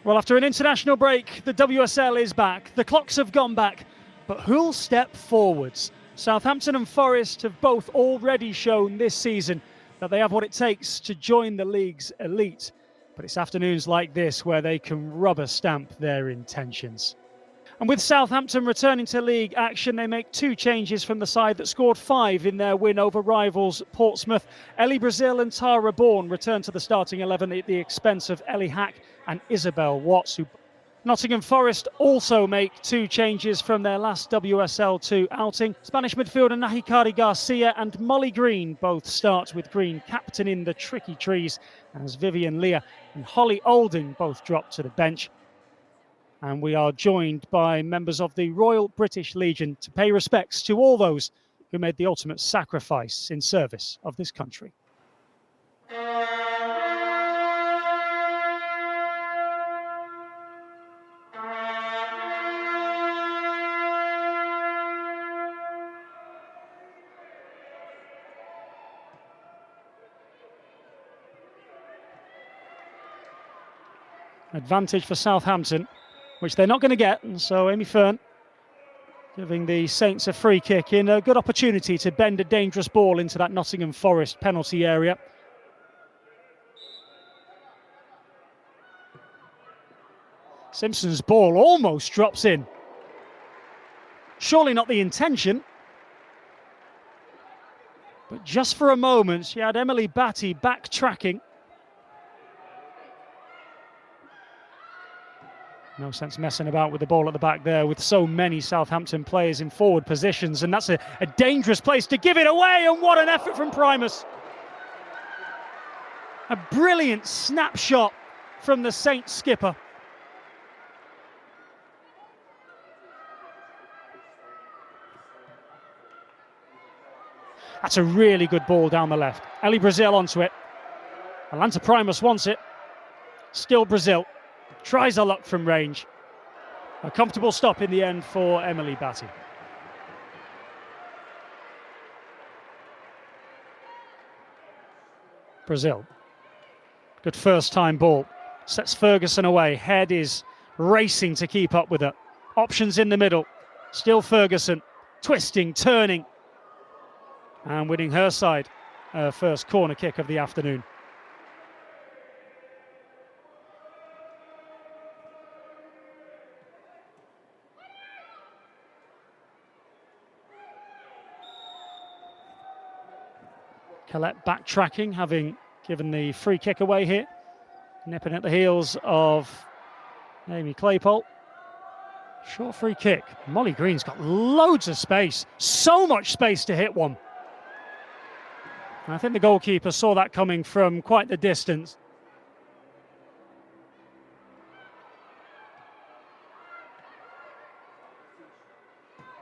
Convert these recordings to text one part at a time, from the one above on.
Well, after an international break, the WSL is back. The clocks have gone back, but who'll step forwards? Southampton and Forest have both already shown this season that they have what it takes to join the league's elite. But it's afternoons like this where they can rubber stamp their intentions. And with Southampton returning to league action, they make two changes from the side that scored 5 in their win over rivals Portsmouth. Ellie Brazil and Tara Bourne return to the starting 11 at the expense of Ellie Hack and Isabel Watts. Nottingham Forest also make 2 changes from their last WSL2 outing. Spanish midfielder Nahikari Garcia and Molly Green both start, with Green captaining the tricky trees, as Vivian Leah and Holly Olding both drop to the bench. And we are joined by members of the Royal British Legion to pay respects to all those who made the ultimate sacrifice in service of this country. Advantage for Southampton, which they're not going to get, and so Amy Fern giving the Saints a free kick in a good opportunity to bend a dangerous ball into that Nottingham Forest penalty area. Simpson's ball almost drops in. Surely not the intention, but just for a moment she had Emily Batty backtracking. No sense messing about with the ball at the back there with so many Southampton players in forward positions, and that's a dangerous place to give it away, and what an effort from Primus. A brilliant snapshot from the Saints skipper. That's a really good ball down the left. Ellie Brazil onto it. Atlanta Primus wants it. Still Brazil. Tries her luck from range. A comfortable stop in the end for Emily Batty. Brazil. Good first time ball. Sets Ferguson away. Head is racing to keep up with her. Options in the middle. Still Ferguson. Twisting, turning. And winning her side. Her first corner kick of the afternoon. Collette backtracking, having given the free kick away here. Nipping at the heels of Amy Claypole. Short free kick. Molly Green's got loads of space. So much space to hit one. I think the goalkeeper saw that coming from quite the distance.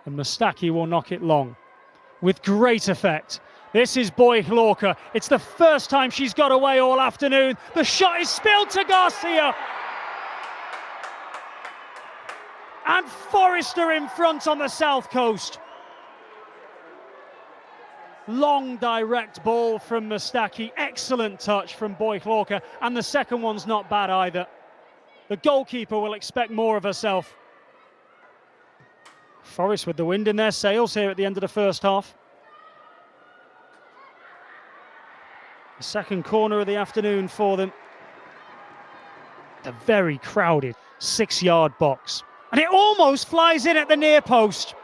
And Mustaki will knock it long with great effect. This is Boy Lorca. It's the first time she's got away all afternoon. The shot is spilled to Garcia. And Forrester in front on the south coast. Long direct ball from Mustaki. Excellent touch from Boy Lorca. And the second one's not bad either. The goalkeeper will expect more of herself. Forest with the wind in their sails here at the end of the first half. The second corner of the afternoon for them. The very crowded 6-yard box. And it almost flies in at the near post.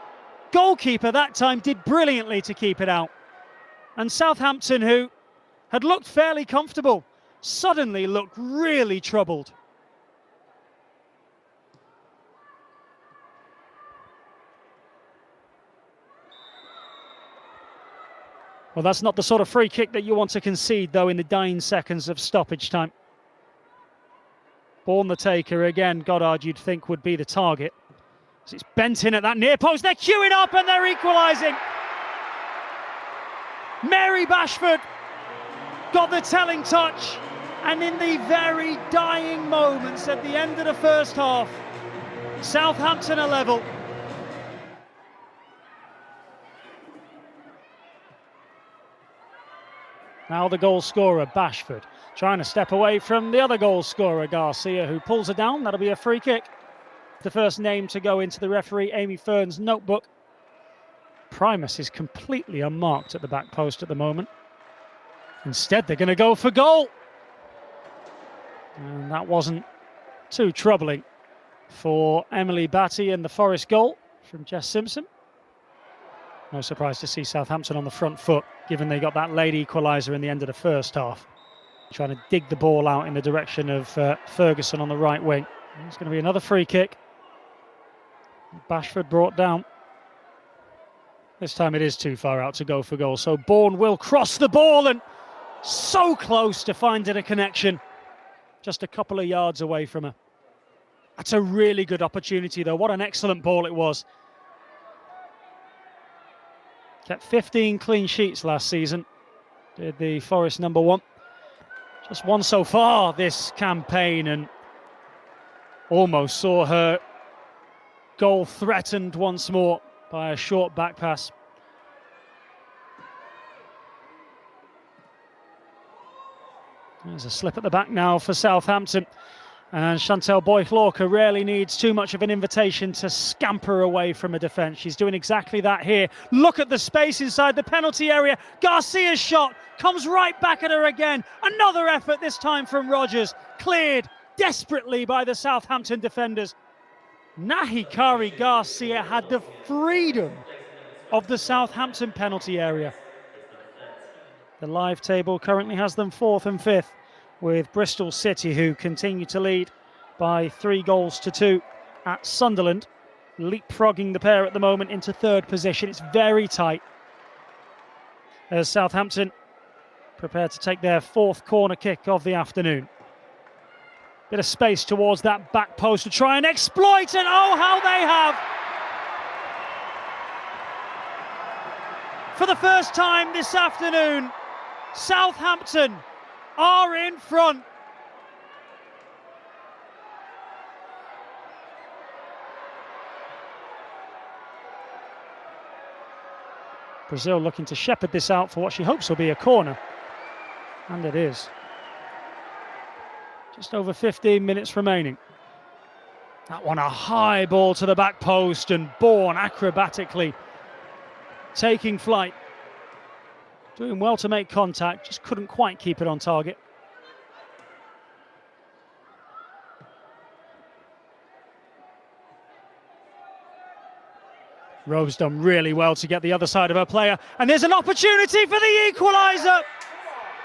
Goalkeeper that time did brilliantly to keep it out. And Southampton, who had looked fairly comfortable, suddenly looked really troubled. Well, that's not the sort of free kick that you want to concede, though, in the dying seconds of stoppage time. Bourne the taker again, Goddard you'd think would be the target. As it's bent in at that near post, they're queuing up and they're equalising. Mary Bashford got the telling touch, and in the very dying moments at the end of the first half, Southampton are level. Now the goal scorer, Bashford, Trying to step away from the other goal scorer, Garcia, who pulls her down. That'll be a free kick. The first name to go into the referee Amy Fern's notebook. Primus is completely unmarked at the back post at the moment. Instead, they're going to go for goal. And that wasn't too troubling for Emily Batty and the Forest goal from Jess Simpson. No surprise to see Southampton on the front foot, given they got that late equaliser in the end of the first half. Trying to dig the ball out in the direction of Ferguson on the right wing. It's going to be another free kick. Bashford brought down. This time it is too far out to go for goal, so Bourne will cross the ball, and so close to finding a connection. Just a couple of yards away from her. That's a really good opportunity though. What an excellent ball it was. Kept 15 clean sheets last season, did the Forest number one. Just one so far this campaign, and almost saw her goal threatened once more by a short back pass. There's a slip at the back now for Southampton. And Chantal Boychlorka rarely needs too much of an invitation to scamper away from a defence. She's doing exactly that here. Look at the space inside the penalty area. Garcia's shot comes right back at her again. Another effort, this time from Rogers. Cleared desperately by the Southampton defenders. Nahikari Garcia had the freedom of the Southampton penalty area. The live table currently has them 4th and 5th, with Bristol City, who continue to lead by 3-2 at Sunderland, leapfrogging the pair at the moment into 3rd position. It's very tight as Southampton prepare to take their 4th corner kick of the afternoon. Bit of space towards that back post to try and exploit, and oh, how they have! For the first time this afternoon, Southampton are in front. Brazil looking to shepherd this out for what she hopes will be a corner. And it is. Just over 15 minutes remaining. That one a high ball to the back post, and Bourne acrobatically taking flight. Doing well to make contact, just couldn't quite keep it on target. Rowe's done really well to get the other side of her player, and there's an opportunity for the equaliser.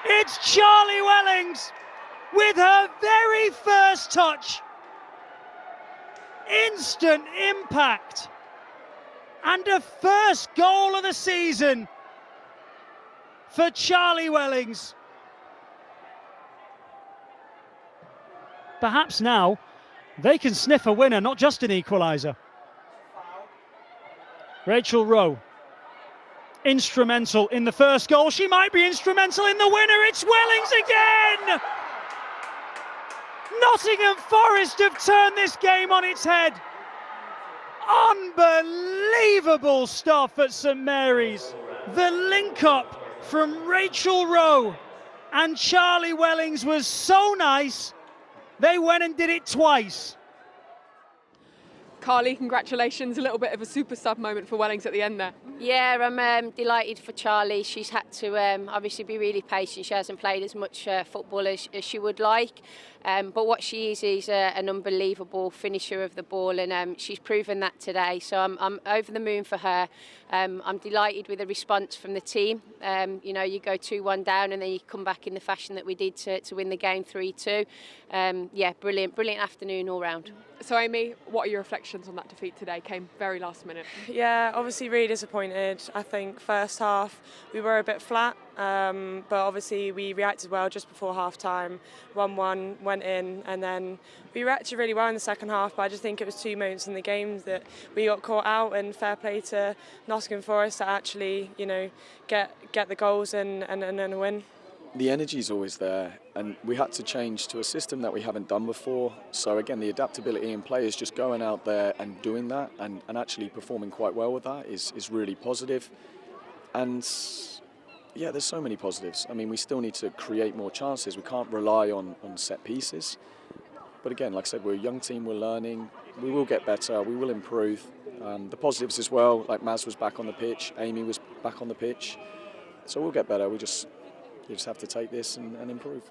It's Charlie Wellings with her very first touch. Instant impact, and a first goal of the season for Charlie Wellings. Perhaps now they can sniff a winner, not just an equaliser. Rachel Rowe, instrumental in the first goal. She might be instrumental in the winner. It's Wellings again! Nottingham Forest have turned this game on its head. Unbelievable stuff at St Mary's. The link-up from Rachel Rowe and Charlie Wellings was so nice, they went and did it twice. Carly, congratulations. A little bit of a super sub moment for Wellings at the end there. Yeah, I'm delighted for Charlie. She's had to obviously be really patient. She hasn't played as much football as she would like. But what she is an unbelievable finisher of the ball, and she's proven that today. So I'm over the moon for her. I'm delighted with the response from the team. You know, you go 2-1 down and then you come back in the fashion that we did to win the game 3-2. Yeah, brilliant afternoon all round. So Amy, what are your reflections on that defeat today? Came very last minute. Yeah, obviously really disappointed. I think first half we were a bit flat, but obviously we reacted well just before half time. 1-1 went in, and then we reacted really well in the second half, but I just think it was 2 moments in the game that we got caught out, and fair play to Nottingham Forest to actually, you know, get the goals and a win. The energy is always there, and we had to change to a system that we haven't done before. So again, the adaptability in players just going out there and doing that and actually performing quite well with that is really positive. And Yeah, there's so many positives. I mean, we still need to create more chances. We can't rely on set pieces. But again, like I said, we're a young team, we're learning. We will get better, we will improve. The positives as well, like Maz was back on the pitch, Amy was back on the pitch. So we'll get better. You just have to take this and improve.